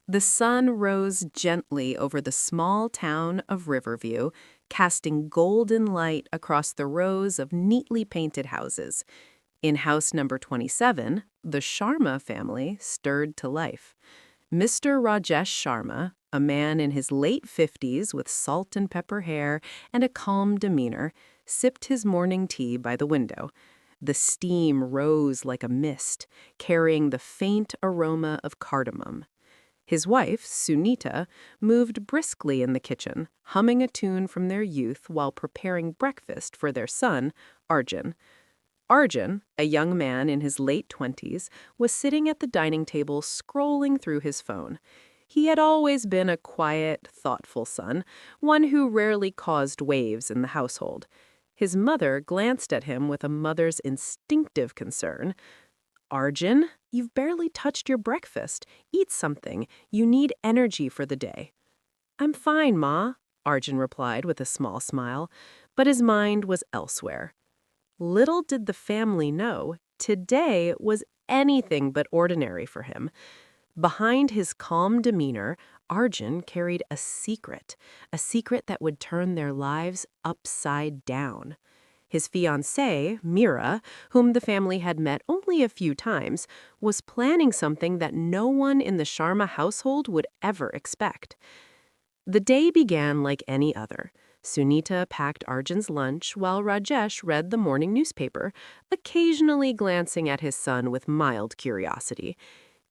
The sun rose gently over the small town of Riverview, casting golden light across the rows of neatly painted houses. In house number 27, the Sharma family stirred to life. Mr. Rajesh Sharma, a man in his late 50s with salt and pepper hair and a calm demeanor, sipped his morning tea by the window. The steam rose like a mist, carrying the faint aroma of cardamom. His wife, Sunita, moved briskly in the kitchen, humming a tune from their youth while preparing breakfast for their son, Arjun. Arjun, a young man in his late 20s, was sitting at the dining table scrolling through his phone. He had always been a quiet, thoughtful son, one who rarely caused waves in the household. His mother glanced at him with a mother's instinctive concern. "Arjun, you've barely touched your breakfast. Eat something. You need energy for the day." "I'm fine, Ma," Arjun replied with a small smile, but his mind was elsewhere. Little did the family know, today was anything but ordinary for him. Behind his calm demeanor, Arjun carried a secret that would turn their lives upside down. His fiancée, Meera, whom the family had met only a few times, was planning something that no one in the Sharma household would ever expect. The day began like any other. Sunita packed Arjun's lunch while Rajesh read the morning newspaper, occasionally glancing at his son with mild curiosity.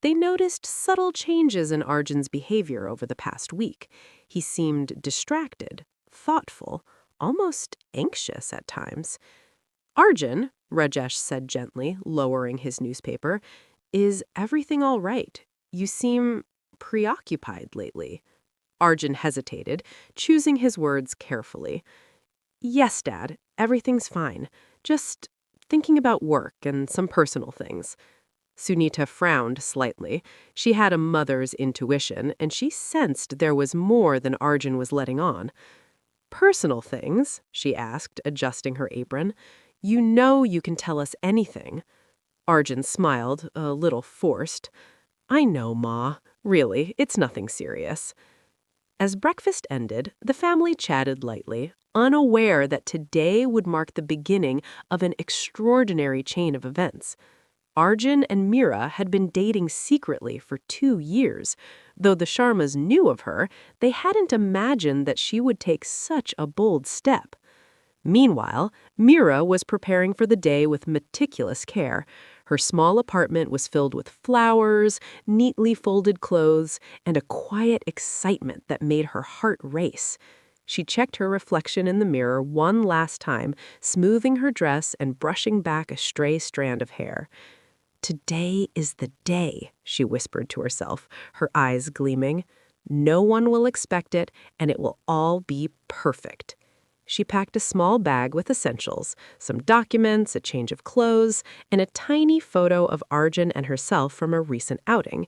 They noticed subtle changes in Arjun's behavior over the past week. He seemed distracted, thoughtful, almost anxious at times. "Arjun," Rajesh said gently, lowering his newspaper, "is everything all right? You seem preoccupied lately." Arjun hesitated, choosing his words carefully. "Yes, Dad, everything's fine. Just thinking about work and some personal things." Sunita frowned slightly. She had a mother's intuition, and she sensed there was more than Arjun was letting on. "Personal things?" she asked, adjusting her apron. "You know you can tell us anything." Arjun smiled, a little forced. "I know, Ma. Really, it's nothing serious." As breakfast ended, the family chatted lightly, unaware that today would mark the beginning of an extraordinary chain of events. Arjun and Meera had been dating secretly for 2 years. Though the Sharmas knew of her, they hadn't imagined that she would take such a bold step. Meanwhile, Meera was preparing for the day with meticulous care. Her small apartment was filled with flowers, neatly folded clothes, and a quiet excitement that made her heart race. She checked her reflection in the mirror one last time, smoothing her dress and brushing back a stray strand of hair. "Today is the day," she whispered to herself, her eyes gleaming. "No one will expect it, and it will all be perfect." She packed a small bag with essentials, some documents, a change of clothes, and a tiny photo of Arjun and herself from a recent outing.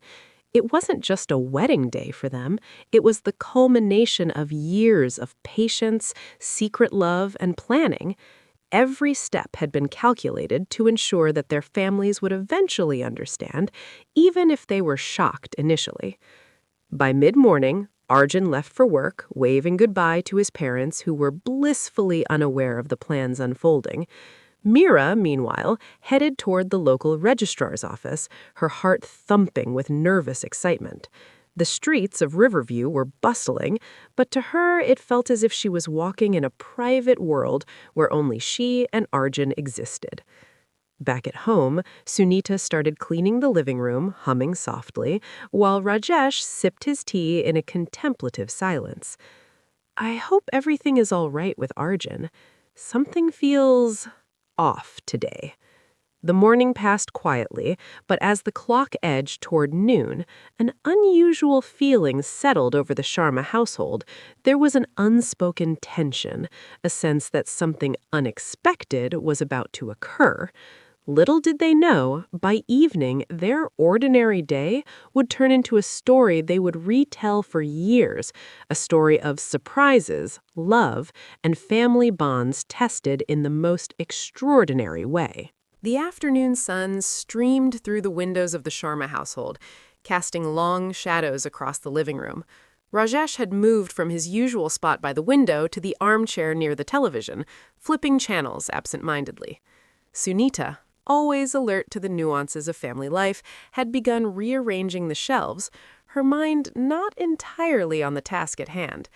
It wasn't just a wedding day for them. It was the culmination of years of patience, secret love, and planning. Every step had been calculated to ensure that their families would eventually understand, even if they were shocked initially. By mid-morning, Arjun left for work, waving goodbye to his parents who were blissfully unaware of the plans unfolding. Meera, meanwhile, headed toward the local registrar's office, her heart thumping with nervous excitement. The streets of Riverview were bustling, but to her it felt as if she was walking in a private world where only she and Arjun existed. Back at home, Sunita started cleaning the living room, humming softly, while Rajesh sipped his tea in a contemplative silence. "I hope everything is all right with Arjun. Something feels off today." The morning passed quietly, but as the clock edged toward noon, an unusual feeling settled over the Sharma household. There was an unspoken tension, a sense that something unexpected was about to occur. Little did they know, by evening, their ordinary day would turn into a story they would retell for years, a story of surprises, love, and family bonds tested in the most extraordinary way. The afternoon sun streamed through the windows of the Sharma household, casting long shadows across the living room. Rajesh had moved from his usual spot by the window to the armchair near the television, flipping channels absent-mindedly. Sunita, always alert to the nuances of family life, had begun rearranging the shelves, her mind not entirely on the task at hand.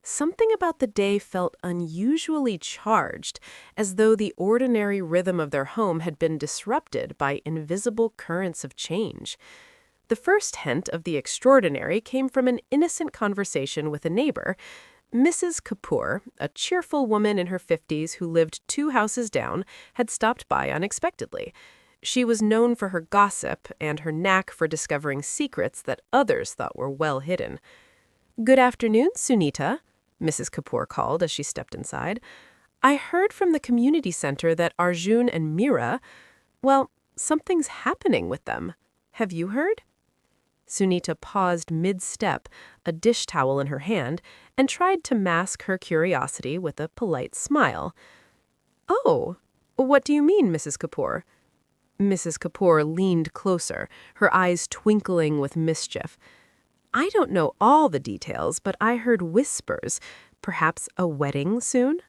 Something about the day felt unusually charged, as though the ordinary rhythm of their home had been disrupted by invisible currents of change. The first hint of the extraordinary came from an innocent conversation with a neighbor. Mrs. Kapoor, a cheerful woman in her 50s who lived 2 houses down, had stopped by unexpectedly. She was known for her gossip and her knack for discovering secrets that others thought were well hidden. "Good afternoon, Sunita," Mrs. Kapoor called as she stepped inside. "I heard from the community center that Arjun and Meera, well, something's happening with them. Have you heard?" Sunita paused mid-step, a dish towel in her hand, and tried to mask her curiosity with a polite smile. "Oh, what do you mean, Mrs. Kapoor?" Mrs. Kapoor leaned closer, her eyes twinkling with mischief. "I don't know all the details, but I heard whispers. Perhaps a wedding soon?"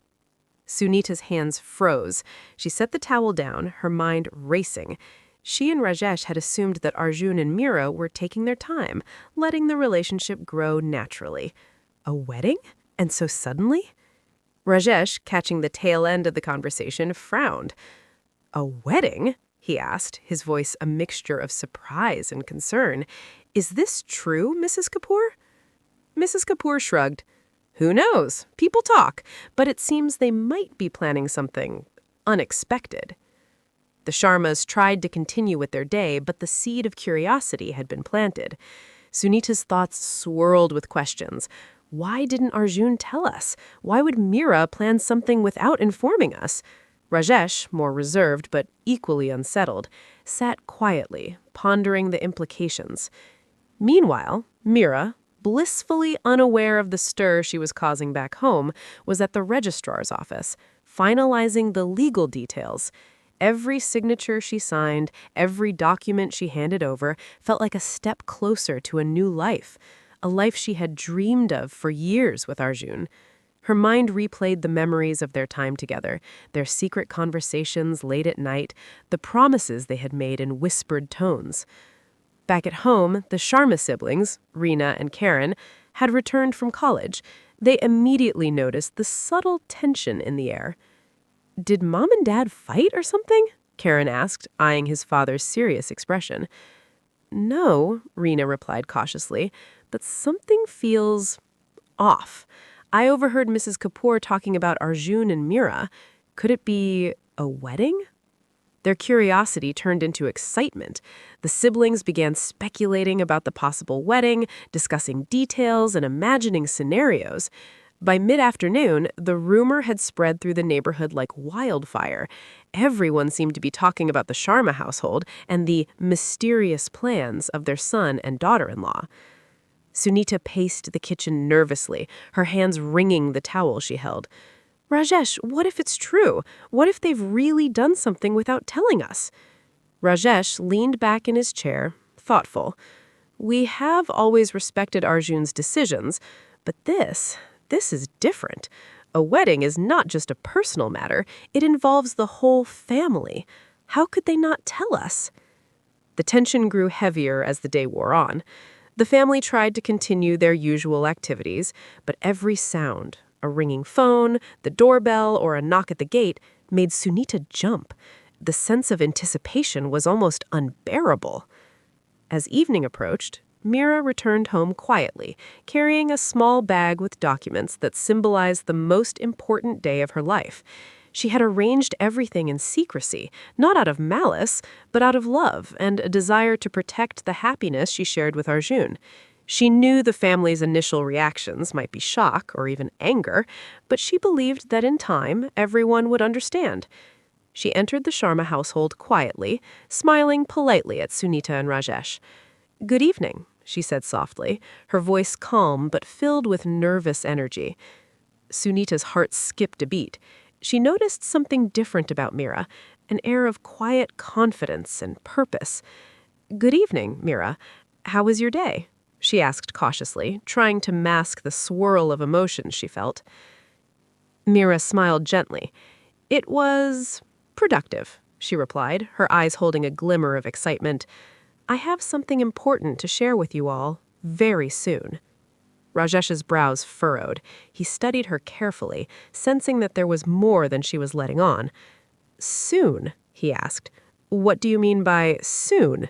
Sunita's hands froze. She set the towel down, her mind racing. She and Rajesh had assumed that Arjun and Meera were taking their time, letting the relationship grow naturally. A wedding? And so suddenly? Rajesh, catching the tail end of the conversation, frowned. "A wedding?" he asked, his voice a mixture of surprise and concern. "Is this true, Mrs. Kapoor?" Mrs. Kapoor shrugged. "Who knows? People talk, but it seems they might be planning something unexpected." The Sharmas tried to continue with their day, but the seed of curiosity had been planted. Sunita's thoughts swirled with questions. Why didn't Arjun tell us? Why would Meera plan something without informing us? Rajesh, more reserved but equally unsettled, sat quietly, pondering the implications. Meanwhile, Meera, blissfully unaware of the stir she was causing back home, was at the registrar's office, finalizing the legal details. Every signature she signed, every document she handed over, felt like a step closer to a new life, a life she had dreamed of for years with Arjun. Her mind replayed the memories of their time together, their secret conversations late at night, the promises they had made in whispered tones. Back at home, the Sharma siblings, Reena and Karen, had returned from college. They immediately noticed the subtle tension in the air. "Did Mom and Dad fight or something?" Karen asked, eyeing his father's serious expression. "No," Reena replied cautiously, "but something feels off. I overheard Mrs. Kapoor talking about Arjun and Meera. Could it be a wedding?" Their curiosity turned into excitement. The siblings began speculating about the possible wedding, discussing details, and imagining scenarios. By mid-afternoon, the rumor had spread through the neighborhood like wildfire. Everyone seemed to be talking about the Sharma household and the mysterious plans of their son and daughter-in-law. Sunita paced the kitchen nervously, her hands wringing the towel she held. "Rajesh, what if it's true? What if they've really done something without telling us?" Rajesh leaned back in his chair, thoughtful. "We have always respected Arjun's decisions, but this is different. A wedding is not just a personal matter. It involves the whole family. How could they not tell us?" The tension grew heavier as the day wore on. The family tried to continue their usual activities, but every sound, a ringing phone, the doorbell, or a knock at the gate, made Sunita jump. The sense of anticipation was almost unbearable. As evening approached, Meera returned home quietly, carrying a small bag with documents that symbolized the most important day of her life. She had arranged everything in secrecy, not out of malice, but out of love and a desire to protect the happiness she shared with Arjun. She knew the family's initial reactions might be shock or even anger, but she believed that in time, everyone would understand. She entered the Sharma household quietly, smiling politely at Sunita and Rajesh. "Good evening," she said softly, her voice calm but filled with nervous energy. Sunita's heart skipped a beat. She noticed something different about Meera, an air of quiet confidence and purpose. "Good evening, Meera. How was your day? She asked cautiously, trying to mask the swirl of emotions she felt. Mira smiled gently. It was productive, she replied, her eyes holding a glimmer of excitement. I have something important to share with you all very soon. Rajesh's brows furrowed. He studied her carefully, sensing that there was more than she was letting on. Soon, he asked. What do you mean by soon?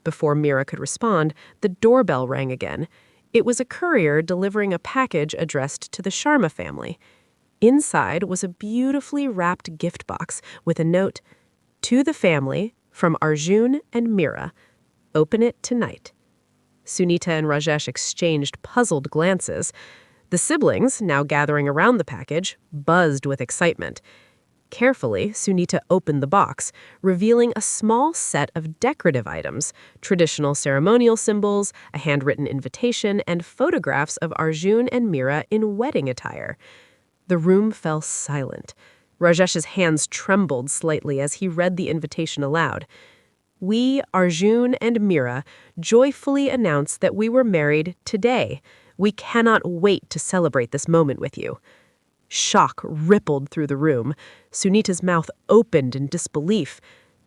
Before Mira could respond, the doorbell rang again. It was a courier delivering a package addressed to the Sharma family. Inside was a beautifully wrapped gift box with a note, "To the family, from Arjun and Mira. Open it tonight." Sunita and Rajesh exchanged puzzled glances. The siblings, now gathering around the package, buzzed with excitement. Carefully, Sunita opened the box, revealing a small set of decorative items, traditional ceremonial symbols, a handwritten invitation, and photographs of Arjun and Mira in wedding attire. The room fell silent. Rajesh's hands trembled slightly as he read the invitation aloud. We, Arjun and Mira, joyfully announce that we were married today. We cannot wait to celebrate this moment with you. Shock rippled through the room. Sunita's mouth opened in disbelief.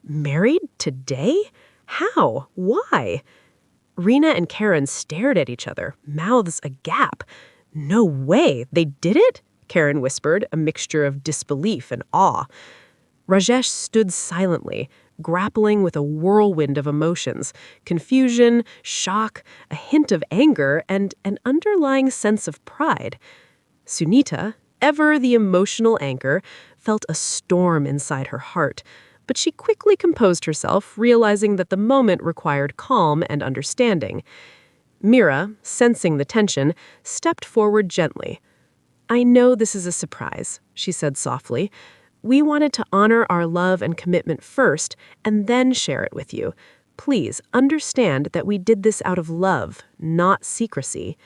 Married today? How? Why? Rena and Karen stared at each other, mouths agape. No way, they did it? Karen whispered, a mixture of disbelief and awe. Rajesh stood silently, grappling with a whirlwind of emotions, confusion, shock, a hint of anger, and an underlying sense of pride. Sunita, ever the emotional anchor, felt a storm inside her heart, but she quickly composed herself, realizing that the moment required calm and understanding. Mira, sensing the tension, stepped forward gently. I know this is a surprise, she said softly. We wanted to honor our love and commitment first, and then share it with you. Please understand that we did this out of love, not secrecy.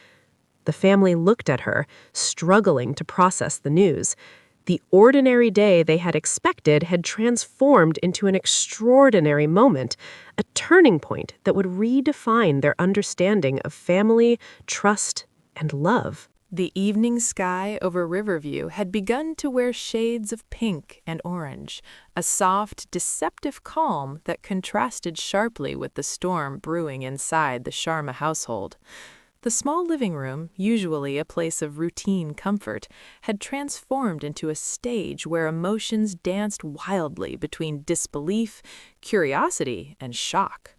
The family looked at her, struggling to process the news. The ordinary day they had expected had transformed into an extraordinary moment, a turning point that would redefine their understanding of family, trust, and love. The evening sky over Riverview had begun to wear shades of pink and orange, a soft, deceptive calm that contrasted sharply with the storm brewing inside the Sharma household. The small living room, usually a place of routine comfort, had transformed into a stage where emotions danced wildly between disbelief, curiosity, and shock.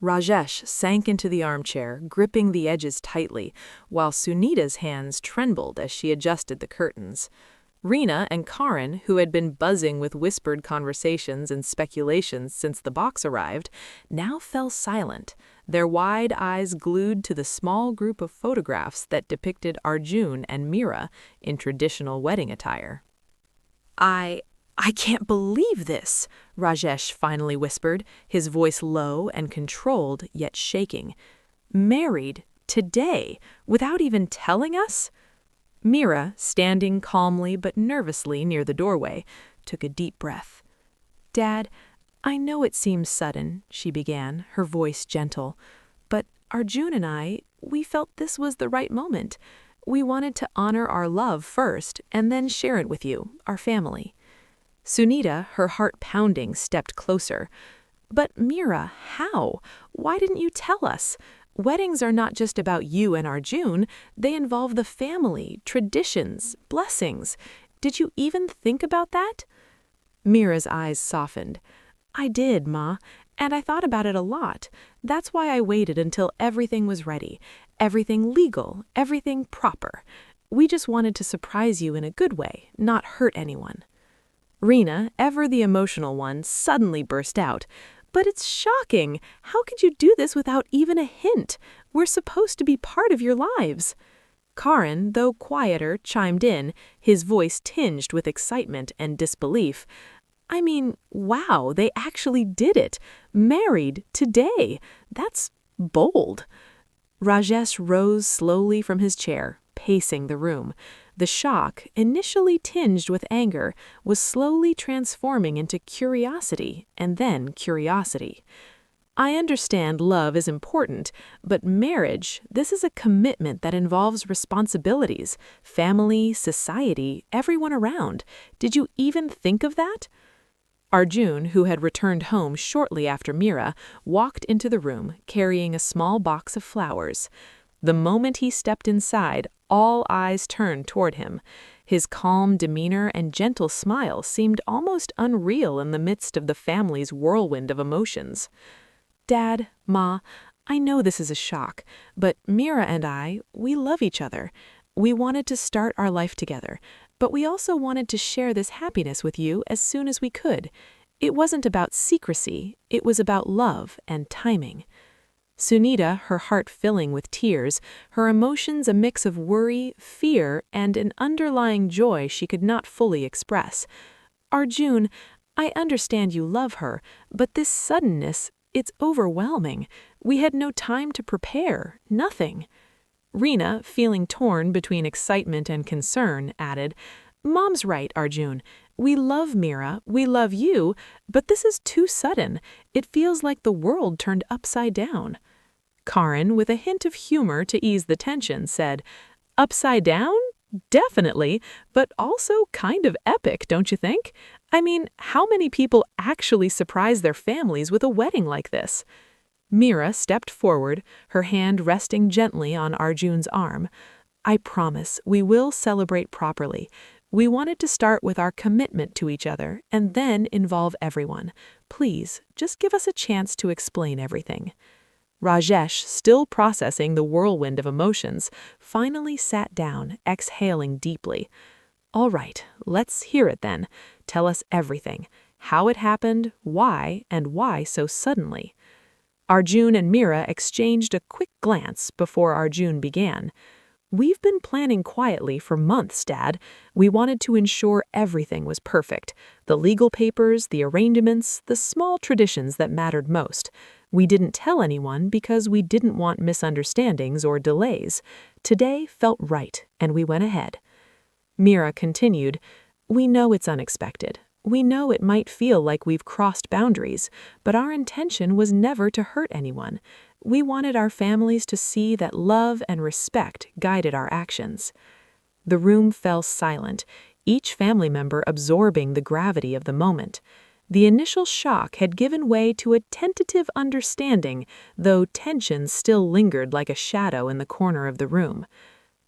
Rajesh sank into the armchair, gripping the edges tightly, while Sunita's hands trembled as she adjusted the curtains. Rena and Karan, who had been buzzing with whispered conversations and speculations since the box arrived, now fell silent, their wide eyes glued to the small group of photographs that depicted Arjun and Mira in traditional wedding attire. I can't believe this, Rajesh finally whispered, his voice low and controlled yet shaking. Married today, without even telling us? Mira, standing calmly but nervously near the doorway, took a deep breath. Dad, I know it seems sudden, she began, her voice gentle, but Arjun and we felt this was the right moment. We wanted to honor our love first and then share it with you, our family. Sunita, her heart pounding, stepped closer. But Mira, how? Why didn't you tell us? Weddings are not just about you and Arjun, they involve the family, traditions, blessings. Did you even think about that? Mira's eyes softened. I did, Ma, and I thought about it a lot. That's why I waited until everything was ready, everything legal, everything proper. We just wanted to surprise you in a good way, not hurt anyone. Rena, ever the emotional one, suddenly burst out. But it's shocking. How could you do this without even a hint? We're supposed to be part of your lives. Karan, though quieter, chimed in, his voice tinged with excitement and disbelief. I mean, wow, they actually did it. Married today. That's bold. Rajesh rose slowly from his chair, pacing the room. The shock, initially tinged with anger, was slowly transforming into curiosity and then curiosity. I understand love is important, but marriage, this is a commitment that involves responsibilities, family, society, everyone around. Did you even think of that? Arjun, who had returned home shortly after Mira, walked into the room carrying a small box of flowers. The moment he stepped inside, all eyes turned toward him. His calm demeanor and gentle smile seemed almost unreal in the midst of the family's whirlwind of emotions. Dad, Ma, I know this is a shock, but Mira and I, we love each other. We wanted to start our life together, but we also wanted to share this happiness with you as soon as we could. It wasn't about secrecy, it was about love and timing. Sunita, her heart filling with tears, her emotions a mix of worry, fear, and an underlying joy she could not fully express. Arjun, I understand you love her, but this suddenness, it's overwhelming. We had no time to prepare, nothing. Reena, feeling torn between excitement and concern, added, Mom's right, Arjun. We love Mira, we love you, but this is too sudden. It feels like the world turned upside down. Karan, with a hint of humor to ease the tension, said, Upside down? Definitely, but also kind of epic, don't you think? I mean, how many people actually surprise their families with a wedding like this? Mira stepped forward, her hand resting gently on Arjun's arm. I promise we will celebrate properly. We wanted to start with our commitment to each other and then involve everyone. Please, just give us a chance to explain everything. Rajesh, still processing the whirlwind of emotions, finally sat down, exhaling deeply. All right, let's hear it then. Tell us everything. How it happened, and why so suddenly. Arjun and Mira exchanged a quick glance before Arjun began. We've been planning quietly for months, Dad. We wanted to ensure everything was perfect. The legal papers, the arrangements, the small traditions that mattered most. We didn't tell anyone because we didn't want misunderstandings or delays. Today felt right, and we went ahead. Mira continued, We know it's unexpected. We know it might feel like we've crossed boundaries, but our intention was never to hurt anyone. We wanted our families to see that love and respect guided our actions. The room fell silent, each family member absorbing the gravity of the moment. The initial shock had given way to a tentative understanding, though tension still lingered like a shadow in the corner of the room.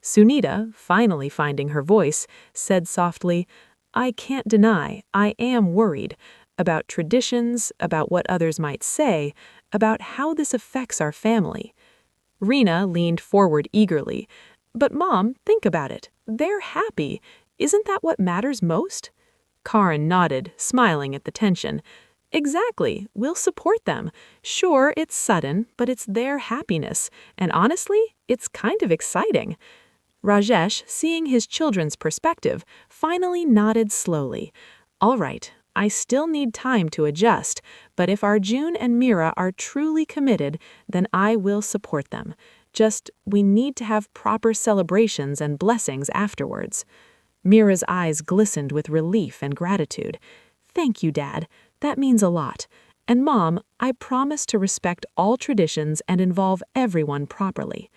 Sunita, finally finding her voice, said softly, I can't deny, I am worried about traditions, about what others might say, about how this affects our family. Reena leaned forward eagerly. But Mom, think about it. They're happy. Isn't that what matters most? Karan nodded, smiling at the tension. Exactly. We'll support them. Sure, it's sudden, but it's their happiness. And honestly, it's kind of exciting. Rajesh, seeing his children's perspective, finally nodded slowly. All right, I still need time to adjust, but if Arjun and Mira are truly committed, then I will support them. Just, we need to have proper celebrations and blessings afterwards. Mira's eyes glistened with relief and gratitude. Thank you, Dad. That means a lot. And Mom, I promise to respect all traditions and involve everyone properly.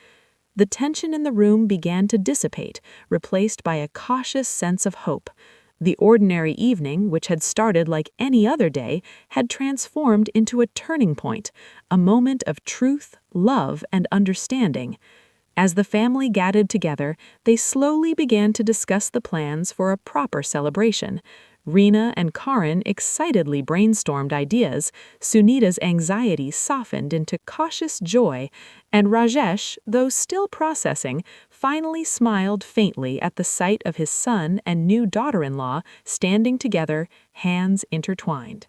The tension in the room began to dissipate, replaced by a cautious sense of hope. The ordinary evening, which had started like any other day, had transformed into a turning point, a moment of truth, love, and understanding. As the family gathered together, they slowly began to discuss the plans for a proper celebration. Reena and Karan excitedly brainstormed ideas, Sunita's anxiety softened into cautious joy, and Rajesh, though still processing, finally smiled faintly at the sight of his son and new daughter-in-law standing together, hands intertwined.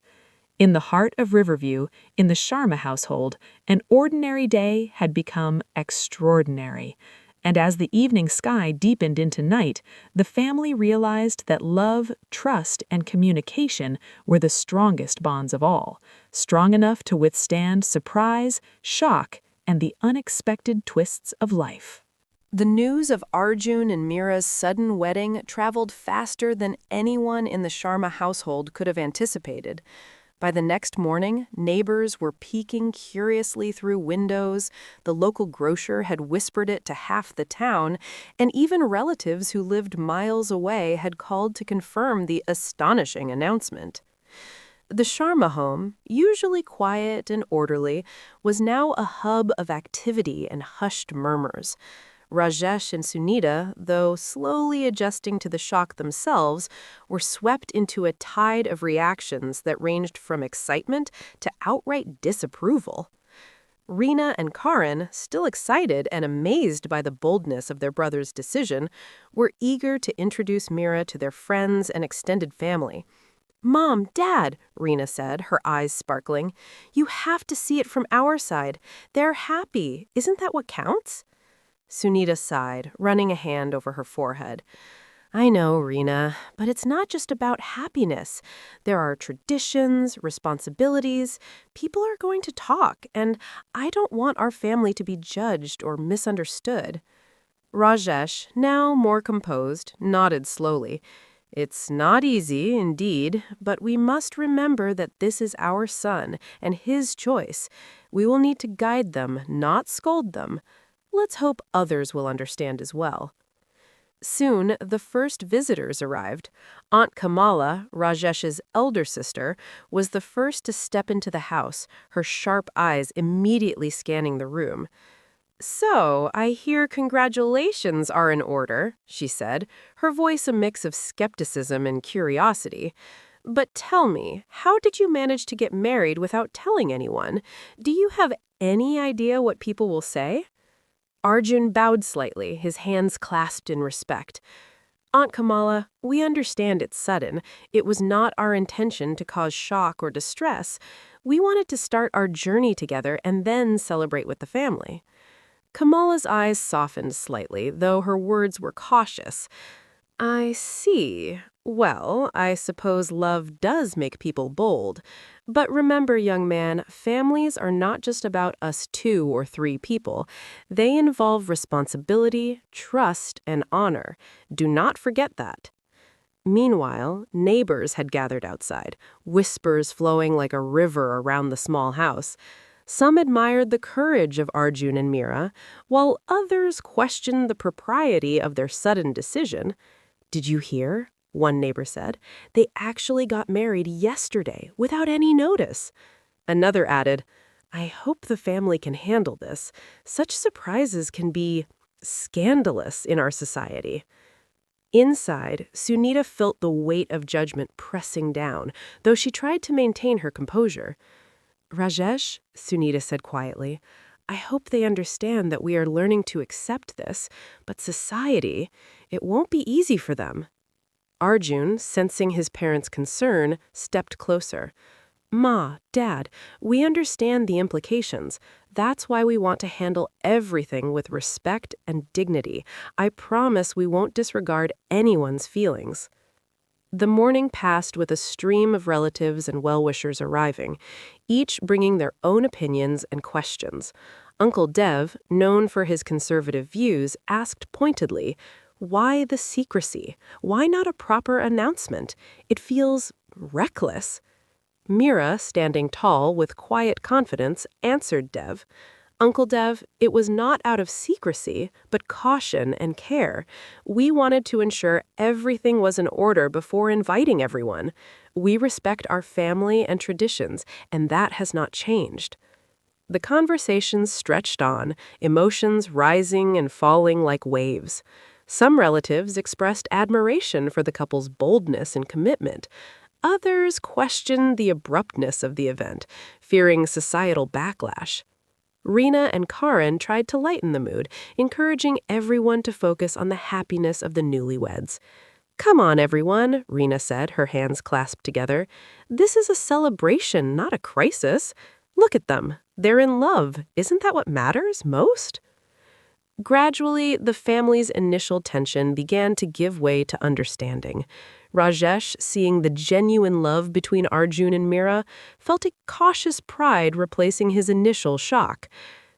In the heart of Riverview, in the Sharma household, an ordinary day had become extraordinary. And as the evening sky deepened into night, the family realized that love, trust, and communication were the strongest bonds of all, strong enough to withstand surprise, shock, and the unexpected twists of life. The news of Arjun and Mira's sudden wedding traveled faster than anyone in the Sharma household could have anticipated. By the next morning, neighbors were peeking curiously through windows, the local grocer had whispered it to half the town, and even relatives who lived miles away had called to confirm the astonishing announcement. The Sharma home, usually quiet and orderly, was now a hub of activity and hushed murmurs. Rajesh and Sunita, though slowly adjusting to the shock themselves, were swept into a tide of reactions that ranged from excitement to outright disapproval. Reena and Karan, still excited and amazed by the boldness of their brother's decision, were eager to introduce Mira to their friends and extended family. "Mom, Dad," Reena said, her eyes sparkling, "you have to see it from our side. They're happy. Isn't that what counts?" Sunita sighed, running a hand over her forehead. "I know, Reena, but it's not just about happiness. There are traditions, responsibilities. People are going to talk, and I don't want our family to be judged or misunderstood." Rajesh, now more composed, nodded slowly. "It's not easy, indeed, but we must remember that this is our son and his choice. We will need to guide them, not scold them. Let's hope others will understand as well." Soon, the first visitors arrived. Aunt Kamala, Rajesh's elder sister, was the first to step into the house, her sharp eyes immediately scanning the room. "So, I hear congratulations are in order," she said, her voice a mix of skepticism and curiosity. "But tell me, how did you manage to get married without telling anyone? Do you have any idea what people will say?" Arjun bowed slightly, his hands clasped in respect. "Aunt Kamala, we understand it's sudden. It was not our intention to cause shock or distress. We wanted to start our journey together and then celebrate with the family." Kamala's eyes softened slightly, though her words were cautious. "I see. Well, I suppose love does make people bold. But remember, young man, families are not just about us 2 or 3 people. They involve responsibility, trust, and honor. Do not forget that." Meanwhile, neighbors had gathered outside, whispers flowing like a river around the small house. Some admired the courage of Arjun and Mira, while others questioned the propriety of their sudden decision. "Did you hear?" one neighbor said. "They actually got married yesterday without any notice." Another added, "I hope the family can handle this. Such surprises can be scandalous in our society." Inside, Sunita felt the weight of judgment pressing down, though she tried to maintain her composure. "Rajesh," Sunita said quietly, "I hope they understand that we are learning to accept this, but society, it won't be easy for them." Arjun, sensing his parents' concern, stepped closer. "Ma, Dad, we understand the implications. That's why we want to handle everything with respect and dignity. I promise we won't disregard anyone's feelings." The morning passed with a stream of relatives and well-wishers arriving, each bringing their own opinions and questions. Uncle Dev, known for his conservative views, asked pointedly, "Why the secrecy? Why not a proper announcement? It feels reckless." Mira, standing tall with quiet confidence, answered Dev, "Uncle Dev, it was not out of secrecy, but caution and care. We wanted to ensure everything was in order before inviting everyone. We respect our family and traditions, and that has not changed." The conversations stretched on, emotions rising and falling like waves. Some relatives expressed admiration for the couple's boldness and commitment. Others questioned the abruptness of the event, fearing societal backlash. Reena and Karan tried to lighten the mood, encouraging everyone to focus on the happiness of the newlyweds. "Come on, everyone," Reena said, her hands clasped together. "This is a celebration, not a crisis. Look at them. They're in love. Isn't that what matters most?" Gradually, the family's initial tension began to give way to understanding. Rajesh, seeing the genuine love between Arjun and Mira, felt a cautious pride replacing his initial shock.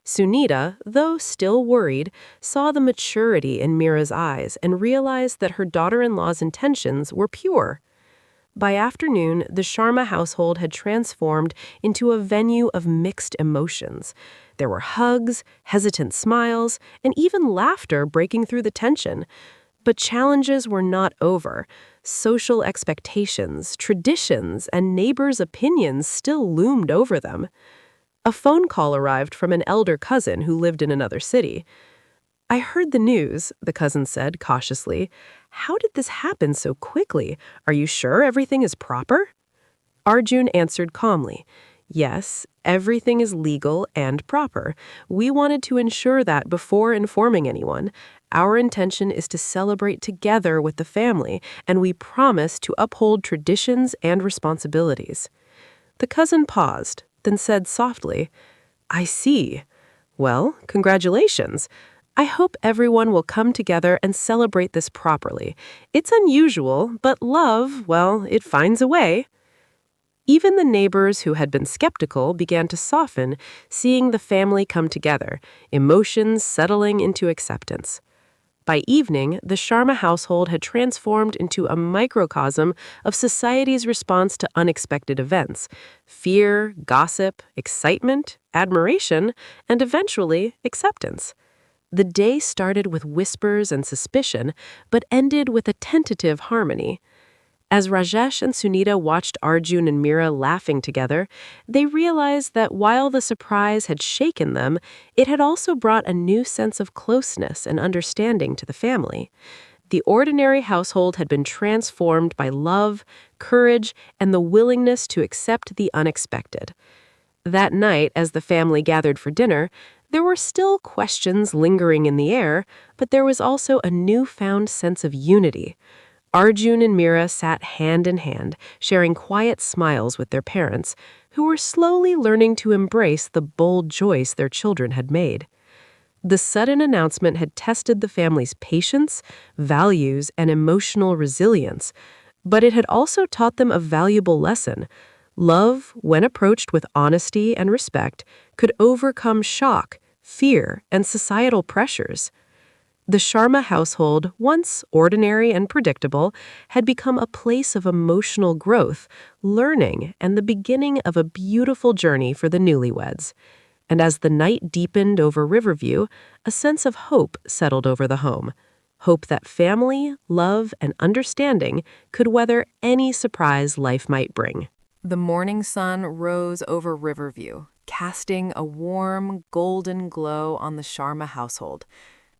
Sunita, though still worried, saw the maturity in Mira's eyes and realized that her daughter-in-law's intentions were pure. By afternoon, the Sharma household had transformed into a venue of mixed emotions. There were hugs, hesitant smiles, and even laughter breaking through the tension. But challenges were not over. Social expectations, traditions, and neighbors' opinions still loomed over them. A phone call arrived from an elder cousin who lived in another city. "I heard the news," the cousin said cautiously. "How did this happen so quickly? Are you sure everything is proper?" Arjun answered calmly, "Yes, everything is legal and proper. We wanted to ensure that before informing anyone. Our intention is to celebrate together with the family, and we promise to uphold traditions and responsibilities." The cousin paused, then said softly, "I see. Well, congratulations. I hope everyone will come together and celebrate this properly. It's unusual, but love, well, it finds a way." Even the neighbors who had been skeptical began to soften, seeing the family come together, emotions settling into acceptance. By evening, the Sharma household had transformed into a microcosm of society's response to unexpected events: fear, gossip, excitement, admiration, and eventually acceptance. The day started with whispers and suspicion, but ended with a tentative harmony. As Rajesh and Sunita watched Arjun and Meera laughing together, they realized that while the surprise had shaken them, it had also brought a new sense of closeness and understanding to the family. The ordinary household had been transformed by love, courage, and the willingness to accept the unexpected. That night, as the family gathered for dinner, there were still questions lingering in the air, but there was also a newfound sense of unity. Arjun and Meera sat hand in hand, sharing quiet smiles with their parents, who were slowly learning to embrace the bold choice their children had made. The sudden announcement had tested the family's patience, values, and emotional resilience, but it had also taught them a valuable lesson. Love, when approached with honesty and respect, could overcome shock, fear, and societal pressures. The Sharma household, once ordinary and predictable, had become a place of emotional growth, learning, and the beginning of a beautiful journey for the newlyweds. And as the night deepened over Riverview, a sense of hope settled over the home. Hope that family, love, and understanding could weather any surprise life might bring. The morning sun rose over Riverview, casting a warm, golden glow on the Sharma household.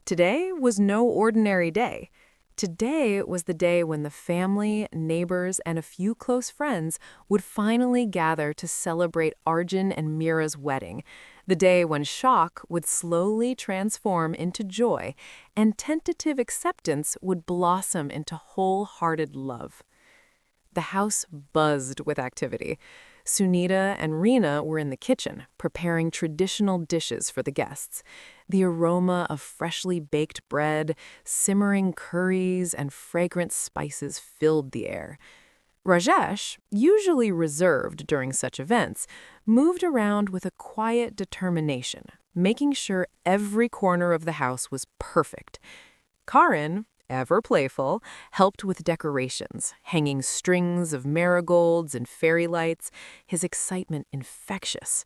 Today was no ordinary day. Today was the day when the family, neighbors, and a few close friends would finally gather to celebrate Arjun and Meera's wedding, the day when shock would slowly transform into joy and tentative acceptance would blossom into wholehearted love. The house buzzed with activity. Sunita and Reena were in the kitchen, preparing traditional dishes for the guests. The aroma of freshly baked bread, simmering curries, and fragrant spices filled the air. Rajesh, usually reserved during such events, moved around with a quiet determination, making sure every corner of the house was perfect. Karan, ever playful, helped with decorations, hanging strings of marigolds and fairy lights, his excitement infectious.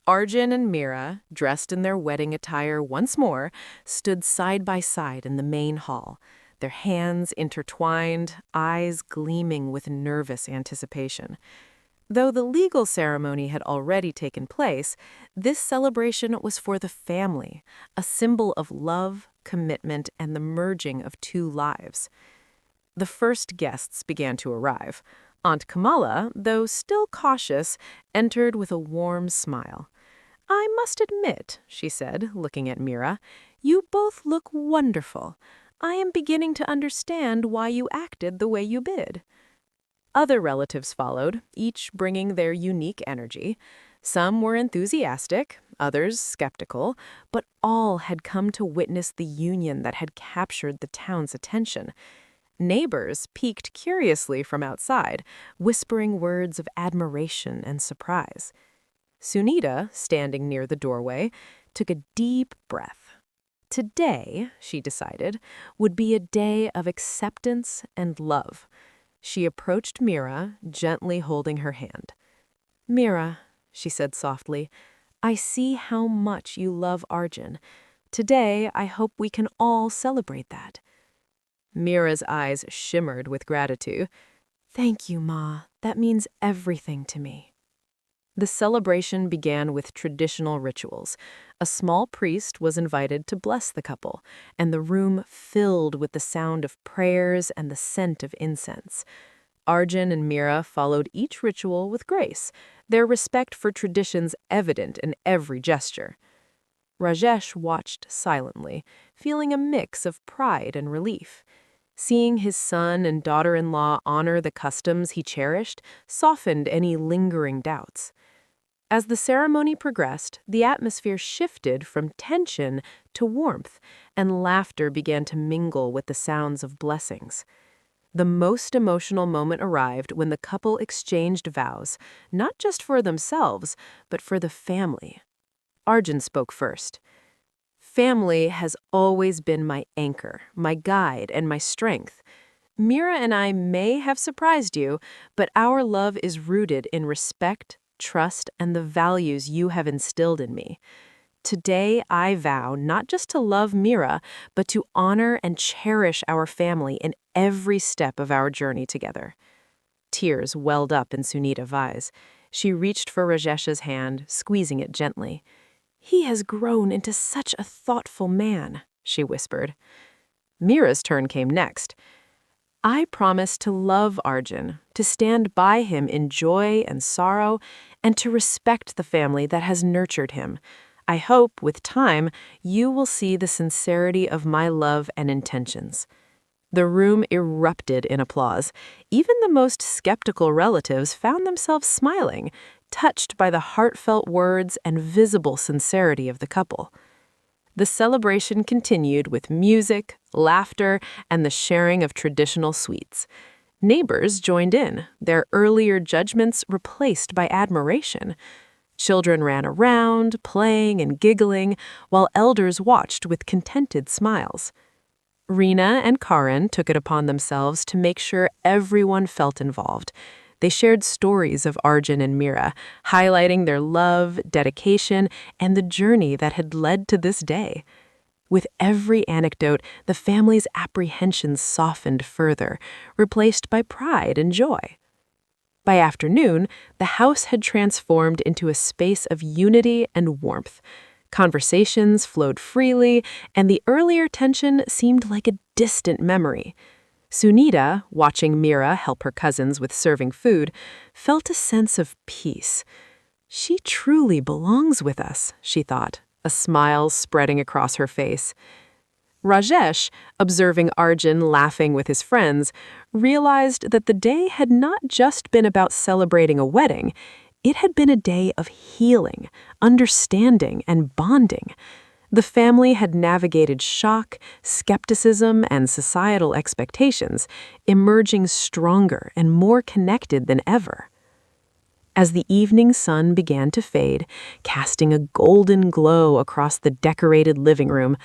Arjun and Meera, dressed in their wedding attire once more, stood side by side in the main hall, their hands intertwined, eyes gleaming with nervous anticipation. Though the legal ceremony had already taken place, this celebration was for the family, a symbol of love, commitment, and the merging of two lives. The first guests began to arrive. Aunt Kamala, though still cautious, entered with a warm smile. "I must admit," she said, looking at Meera, "you both look wonderful. I am beginning to understand why you acted the way you did." Other relatives followed, each bringing their unique energy. Some were enthusiastic, others skeptical, but all had come to witness the union that had captured the town's attention. Neighbors peeked curiously from outside, whispering words of admiration and surprise. Sunita, standing near the doorway, took a deep breath. Today, she decided, would be a day of acceptance and love. She approached Mira, gently holding her hand. "Mira," she said softly, "I see how much you love Arjun. Today, I hope we can all celebrate that." Mira's eyes shimmered with gratitude. "Thank you, Ma. That means everything to me." The celebration began with traditional rituals. A small priest was invited to bless the couple, and the room filled with the sound of prayers and the scent of incense. Arjun and Mira followed each ritual with grace, their respect for traditions evident in every gesture. Rajesh watched silently, feeling a mix of pride and relief. Seeing his son and daughter-in-law honor the customs he cherished softened any lingering doubts. As the ceremony progressed, the atmosphere shifted from tension to warmth, and laughter began to mingle with the sounds of blessings. The most emotional moment arrived when the couple exchanged vows, not just for themselves, but for the family. Arjun spoke first. "Family has always been my anchor, my guide, and my strength. Mira and I may have surprised you, but our love is rooted in respect, trust, and the values you have instilled in me. Today, I vow not just to love Mira, but to honor and cherish our family in every step of our journey together." Tears welled up in Sunita's eyes. She reached for Rajesh's hand, squeezing it gently. "He has grown into such a thoughtful man," she whispered. Mira's turn came next. "I promise to love Arjun, to stand by him in joy and sorrow, and to respect the family that has nurtured him. I hope, with time, you will see the sincerity of my love and intentions." The room erupted in applause. Even the most skeptical relatives found themselves smiling, touched by the heartfelt words and visible sincerity of the couple. The celebration continued with music, laughter, and the sharing of traditional sweets. Neighbors joined in, their earlier judgments replaced by admiration. Children ran around, playing and giggling, while elders watched with contented smiles. Rena and Karan took it upon themselves to make sure everyone felt involved. They shared stories of Arjun and Mira, highlighting their love, dedication, and the journey that had led to this day. With every anecdote, the family's apprehensions softened further, replaced by pride and joy. By afternoon, the house had transformed into a space of unity and warmth. Conversations flowed freely, and the earlier tension seemed like a distant memory. Sunita, watching Mira help her cousins with serving food, felt a sense of peace. "She truly belongs with us," she thought, a smile spreading across her face. Rajesh, observing Arjun laughing with his friends, realized that the day had not just been about celebrating a wedding, it had been a day of healing, understanding, and bonding. The family had navigated shock, skepticism, and societal expectations, emerging stronger and more connected than ever. As the evening sun began to fade, casting a golden glow across the decorated living room,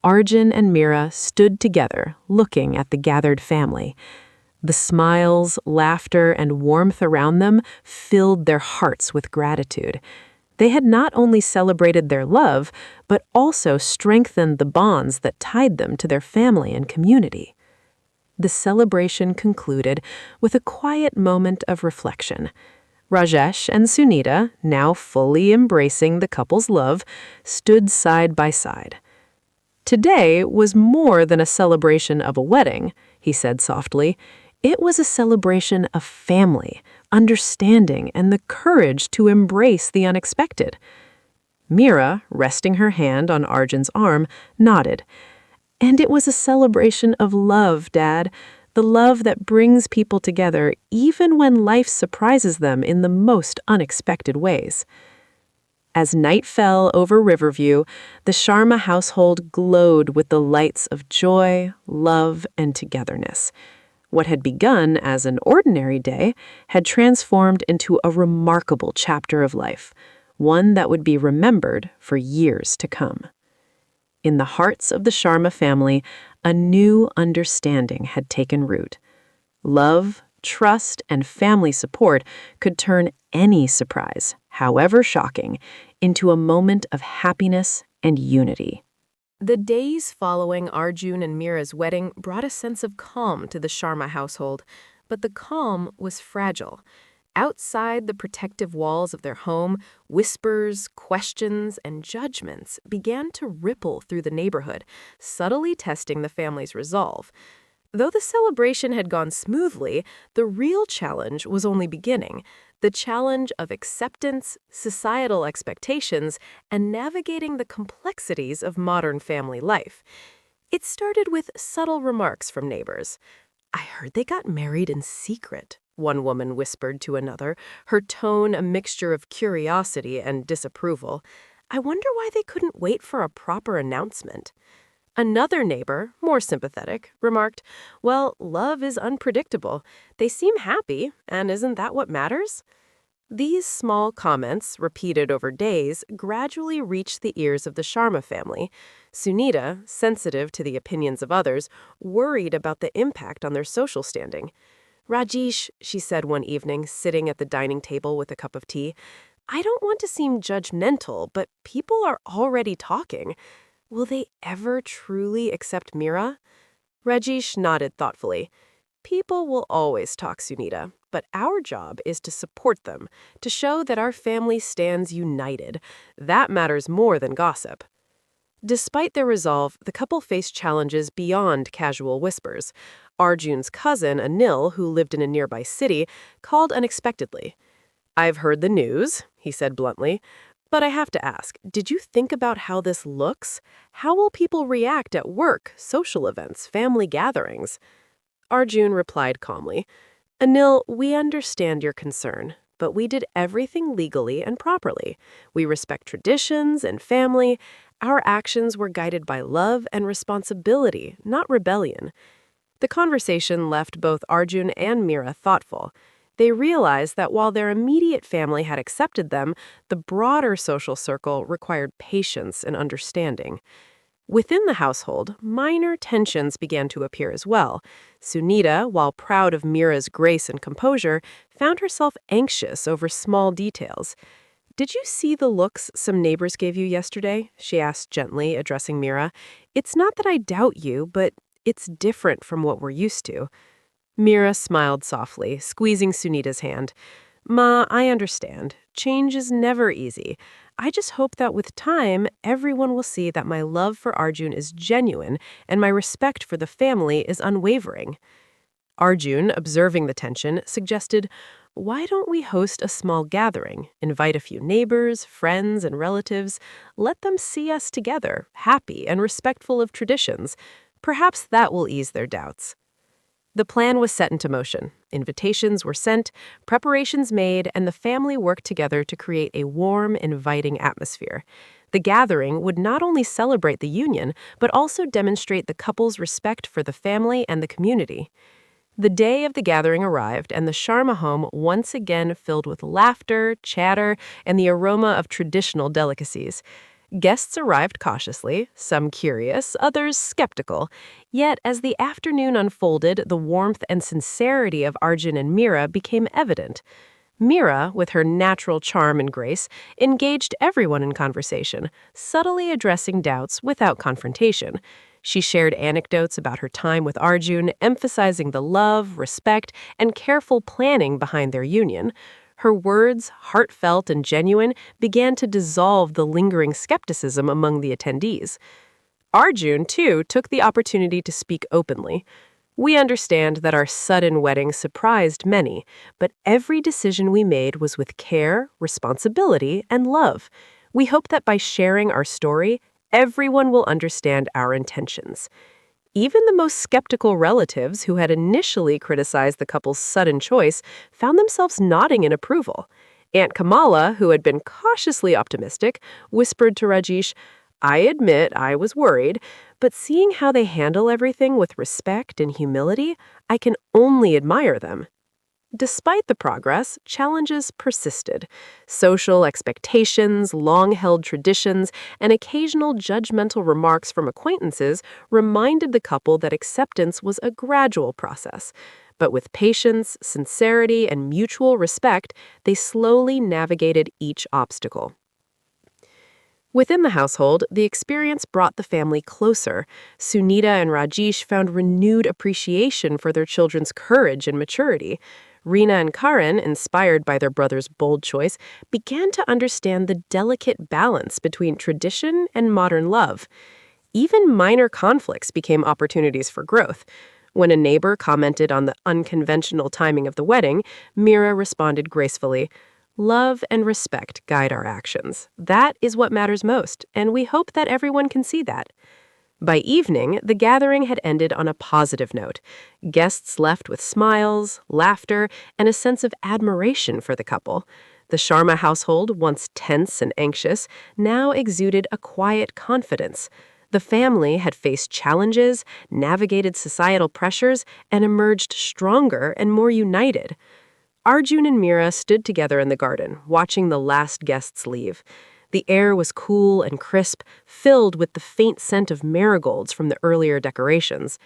Arjun and Mira stood together, looking at the gathered family. The smiles, laughter, and warmth around them filled their hearts with gratitude. They had not only celebrated their love, but also strengthened the bonds that tied them to their family and community. The celebration concluded with a quiet moment of reflection. Rajesh and Sunita, now fully embracing the couple's love, stood side by side. "Today was more than a celebration of a wedding," he said softly. "It was a celebration of family, understanding, and the courage to embrace the unexpected." Mira, resting her hand on Arjun's arm, nodded. "And it was a celebration of love, Dad, the love that brings people together even when life surprises them in the most unexpected ways." As night fell over Riverview, the Sharma household glowed with the lights of joy, love, and togetherness. What had begun as an ordinary day had transformed into a remarkable chapter of life, one that would be remembered for years to come. In the hearts of the Sharma family, a new understanding had taken root. Love, trust, and family support could turn any surprise, however shocking, into a moment of happiness and unity. The days following Arjun and Mira's wedding brought a sense of calm to the Sharma household, but the calm was fragile. Outside the protective walls of their home, whispers, questions, and judgments began to ripple through the neighborhood, subtly testing the family's resolve. Though the celebration had gone smoothly, the real challenge was only beginning. The challenge of acceptance, societal expectations, and navigating the complexities of modern family life. It started with subtle remarks from neighbors. "I heard they got married in secret," one woman whispered to another, her tone a mixture of curiosity and disapproval. "I wonder why they couldn't wait for a proper announcement." Another neighbor, more sympathetic, remarked, "Well, love is unpredictable. They seem happy, and isn't that what matters?" These small comments, repeated over days, gradually reached the ears of the Sharma family. Sunita, sensitive to the opinions of others, worried about the impact on their social standing. "Rajesh," she said one evening, sitting at the dining table with a cup of tea, "I don't want to seem judgmental, but people are already talking. Will they ever truly accept Mira?" Rajesh nodded thoughtfully. "People will always talk, Sunita, but our job is to support them, to show that our family stands united. That matters more than gossip." Despite their resolve, the couple faced challenges beyond casual whispers. Arjun's cousin, Anil, who lived in a nearby city, called unexpectedly. "I've heard the news," he said bluntly, "but I have to ask, did you think about how this looks? How will people react at work, social events, family gatherings?" Arjun replied calmly, "Anil, we understand your concern, but we did everything legally and properly. We respect traditions and family. Our actions were guided by love and responsibility, not rebellion." The conversation left both Arjun and Mira thoughtful. They realized that while their immediate family had accepted them, the broader social circle required patience and understanding. Within the household, minor tensions began to appear as well. Sunita, while proud of Mira's grace and composure, found herself anxious over small details. "Did you see the looks some neighbors gave you yesterday?" she asked gently, addressing Mira. "It's not that I doubt you, but it's different from what we're used to." Mira smiled softly, squeezing Sunita's hand. "Ma, I understand. Change is never easy. I just hope that with time, everyone will see that my love for Arjun is genuine and my respect for the family is unwavering." Arjun, observing the tension, suggested, "Why don't we host a small gathering, invite a few neighbors, friends, and relatives, let them see us together, happy and respectful of traditions. Perhaps that will ease their doubts." The plan was set into motion. Invitations were sent, preparations made, and the family worked together to create a warm, inviting atmosphere. The gathering would not only celebrate the union, but also demonstrate the couple's respect for the family and the community. The day of the gathering arrived, and the Sharma home once again filled with laughter, chatter, and the aroma of traditional delicacies. Guests arrived cautiously, some curious, others skeptical. Yet, as the afternoon unfolded, the warmth and sincerity of Arjun and Mira became evident. Mira, with her natural charm and grace, engaged everyone in conversation, subtly addressing doubts without confrontation. She shared anecdotes about her time with Arjun, emphasizing the love, respect, and careful planning behind their union. Her words, heartfelt and genuine, began to dissolve the lingering skepticism among the attendees. Arjun, too, took the opportunity to speak openly. "We understand that our sudden wedding surprised many, but every decision we made was with care, responsibility, and love. We hope that by sharing our story, everyone will understand our intentions." Even the most skeptical relatives who had initially criticized the couple's sudden choice found themselves nodding in approval. Aunt Kamala, who had been cautiously optimistic, whispered to Rajesh, "I admit I was worried, but seeing how they handle everything with respect and humility, I can only admire them." Despite the progress, challenges persisted. Social expectations, long-held traditions, and occasional judgmental remarks from acquaintances reminded the couple that acceptance was a gradual process. But with patience, sincerity, and mutual respect, they slowly navigated each obstacle. Within the household, the experience brought the family closer. Sunita and Rajesh found renewed appreciation for their children's courage and maturity. Reena and Karan, inspired by their brother's bold choice, began to understand the delicate balance between tradition and modern love. Even minor conflicts became opportunities for growth. When a neighbor commented on the unconventional timing of the wedding, Mira responded gracefully, "Love and respect guide our actions. That is what matters most, and we hope that everyone can see that." By evening, the gathering had ended on a positive note. Guests left with smiles, laughter, and a sense of admiration for the couple. The Sharma household, once tense and anxious, now exuded a quiet confidence. The family had faced challenges, navigated societal pressures, and emerged stronger and more united. Arjun and Mira stood together in the garden, watching the last guests leave. The air was cool and crisp, filled with the faint scent of marigolds from the earlier decorations.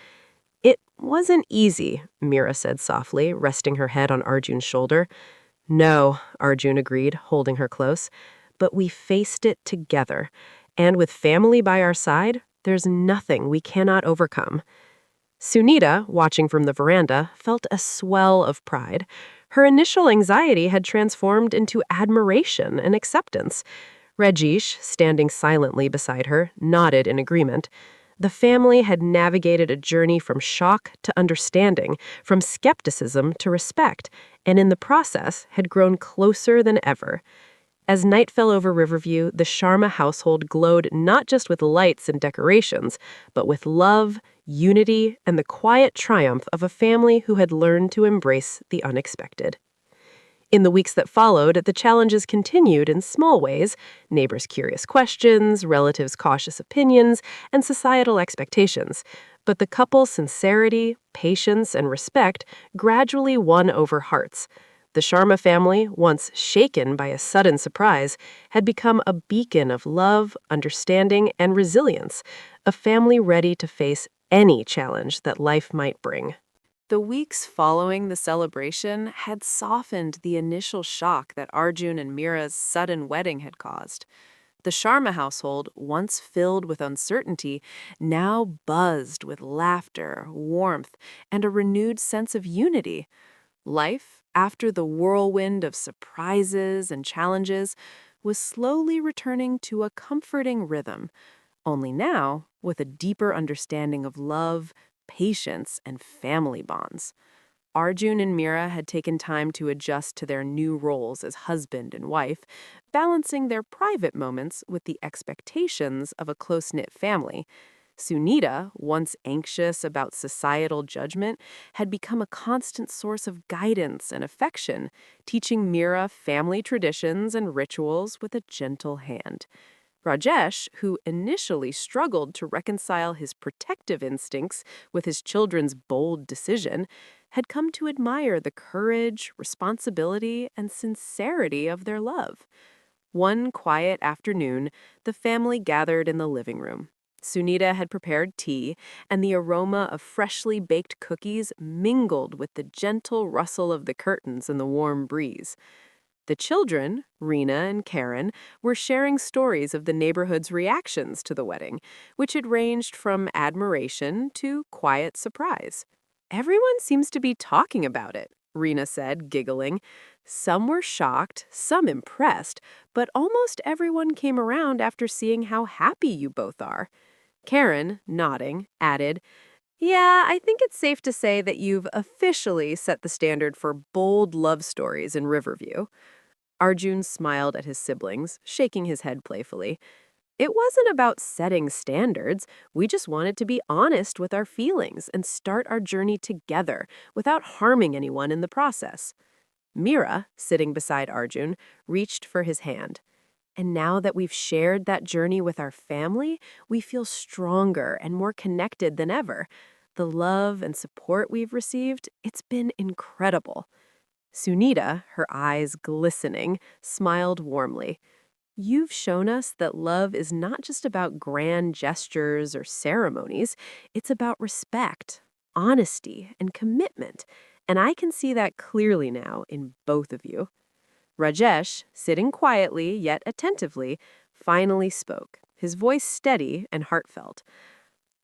"It wasn't easy," Mira said softly, resting her head on Arjun's shoulder. "No," Arjun agreed, holding her close. "But we faced it together. And with family by our side, there's nothing we cannot overcome." Sunita, watching from the veranda, felt a swell of pride. Her initial anxiety had transformed into admiration and acceptance. Rajesh, standing silently beside her, nodded in agreement. The family had navigated a journey from shock to understanding, from skepticism to respect, and in the process had grown closer than ever. As night fell over Riverview, the Sharma household glowed not just with lights and decorations, but with love, unity, and the quiet triumph of a family who had learned to embrace the unexpected. In the weeks that followed, the challenges continued in small ways: neighbors' curious questions, relatives' cautious opinions, and societal expectations. But the couple's sincerity, patience, and respect gradually won over hearts. The Sharma family, once shaken by a sudden surprise, had become a beacon of love, understanding, and resilience, a family ready to face any challenge that life might bring. The weeks following the celebration had softened the initial shock that Arjun and Mira's sudden wedding had caused. The Sharma household, once filled with uncertainty, now buzzed with laughter, warmth, and a renewed sense of unity. Life, after the whirlwind of surprises and challenges, was slowly returning to a comforting rhythm, only now with a deeper understanding of love, patience, and family bonds. Arjun and Mira had taken time to adjust to their new roles as husband and wife, balancing their private moments with the expectations of a close-knit family. Sunita, once anxious about societal judgment, had become a constant source of guidance and affection, teaching Mira family traditions and rituals with a gentle hand. Rajesh, who initially struggled to reconcile his protective instincts with his children's bold decision, had come to admire the courage, responsibility, and sincerity of their love. One quiet afternoon, the family gathered in the living room. Sunita had prepared tea, and the aroma of freshly baked cookies mingled with the gentle rustle of the curtains in the warm breeze. The children, Reena and Karen, were sharing stories of the neighborhood's reactions to the wedding, which had ranged from admiration to quiet surprise. "Everyone seems to be talking about it," Reena said, giggling. "Some were shocked, some impressed, but almost everyone came around after seeing how happy you both are." Karen, nodding, added, "Yeah, I think it's safe to say that you've officially set the standard for bold love stories in Riverview." Arjun smiled at his siblings, shaking his head playfully. "It wasn't about setting standards. We just wanted to be honest with our feelings and start our journey together without harming anyone in the process." Mira, sitting beside Arjun, reached for his hand. "And now that we've shared that journey with our family, we feel stronger and more connected than ever. The love and support we've received, it's been incredible." Sunita, her eyes glistening, smiled warmly. "You've shown us that love is not just about grand gestures or ceremonies. It's about respect, honesty, and commitment. And I can see that clearly now in both of you. Rajesh, sitting quietly yet attentively, finally spoke, his voice steady and heartfelt.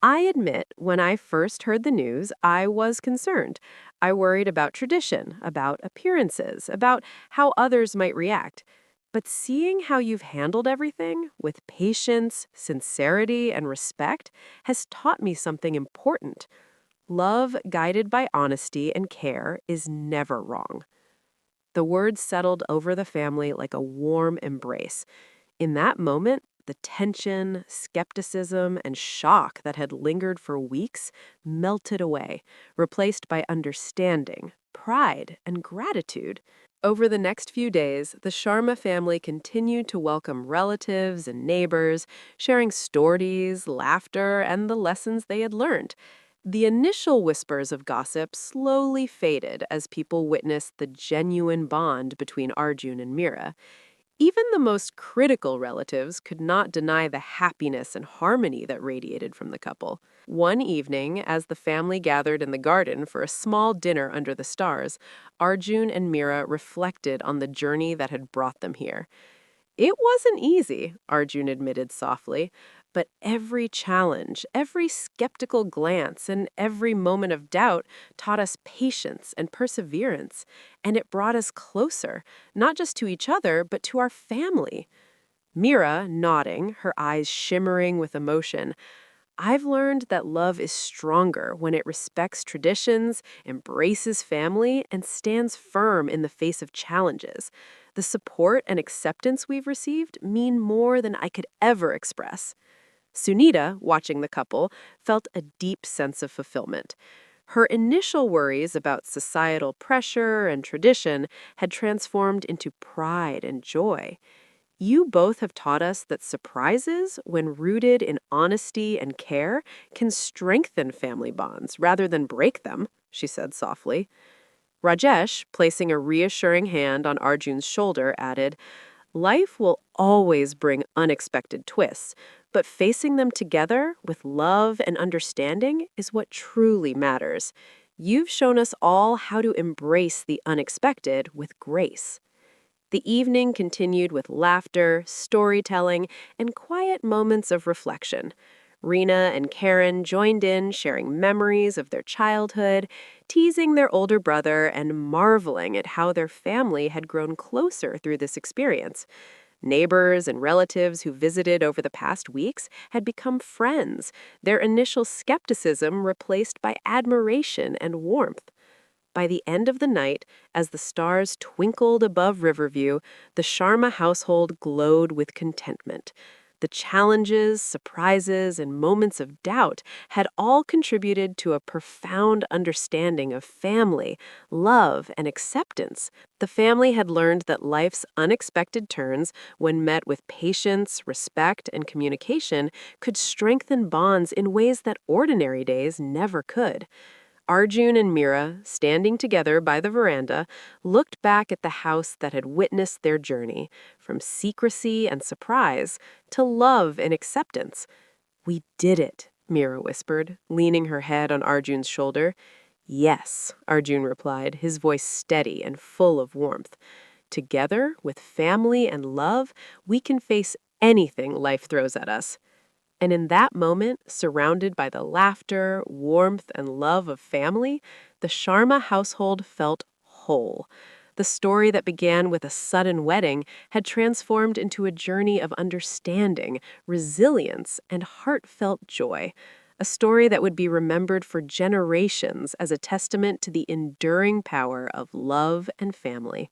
I admit, when I first heard the news, I was concerned. I worried about tradition, about appearances, about how others might react. But seeing how you've handled everything with patience, sincerity, and respect has taught me something important. Love guided by honesty and care is never wrong. The words settled over the family like a warm embrace. In that moment, the tension, skepticism, and shock that had lingered for weeks melted away, replaced by understanding, pride, and gratitude. Over the next few days, the Sharma family continued to welcome relatives and neighbors, sharing stories, laughter, and the lessons they had learned. The initial whispers of gossip slowly faded as people witnessed the genuine bond between Arjun and Mira. Even the most critical relatives could not deny the happiness and harmony that radiated from the couple. One evening, as the family gathered in the garden for a small dinner under the stars, Arjun and Mira reflected on the journey that had brought them here. It wasn't easy, Arjun admitted softly, but every challenge, every skeptical glance, and every moment of doubt taught us patience and perseverance, and it brought us closer, not just to each other, but to our family. Mira, nodding, her eyes shimmering with emotion, I've learned that love is stronger when it respects traditions, embraces family, and stands firm in the face of challenges. The support and acceptance we've received mean more than I could ever express. Sunita, watching the couple, felt a deep sense of fulfillment. Her initial worries about societal pressure and tradition had transformed into pride and joy. You both have taught us that surprises, when rooted in honesty and care, can strengthen family bonds rather than break them, she said softly. Rajesh, placing a reassuring hand on Arjun's shoulder, added, life will always bring unexpected twists, but facing them together with love and understanding is what truly matters. You've shown us all how to embrace the unexpected with grace. The evening continued with laughter, storytelling, and quiet moments of reflection. Rena and Karen joined in, sharing memories of their childhood, teasing their older brother, and marveling at how their family had grown closer through this experience. Neighbors and relatives who visited over the past weeks had become friends, their initial skepticism replaced by admiration and warmth. By the end of the night, as the stars twinkled above Riverview, the Sharma household glowed with contentment. The challenges, surprises, and moments of doubt had all contributed to a profound understanding of family, love, and acceptance. The family had learned that life's unexpected turns, when met with patience, respect, and communication, could strengthen bonds in ways that ordinary days never could. Arjun and Mira, standing together by the veranda, looked back at the house that had witnessed their journey, from secrecy and surprise to love and acceptance. We did it, Mira whispered, leaning her head on Arjun's shoulder. Yes, Arjun replied, his voice steady and full of warmth. Together, with family and love, we can face anything life throws at us. And in that moment, surrounded by the laughter, warmth, and love of family, the Sharma household felt whole. The story that began with a sudden wedding had transformed into a journey of understanding, resilience, and heartfelt joy. A story that would be remembered for generations as a testament to the enduring power of love and family.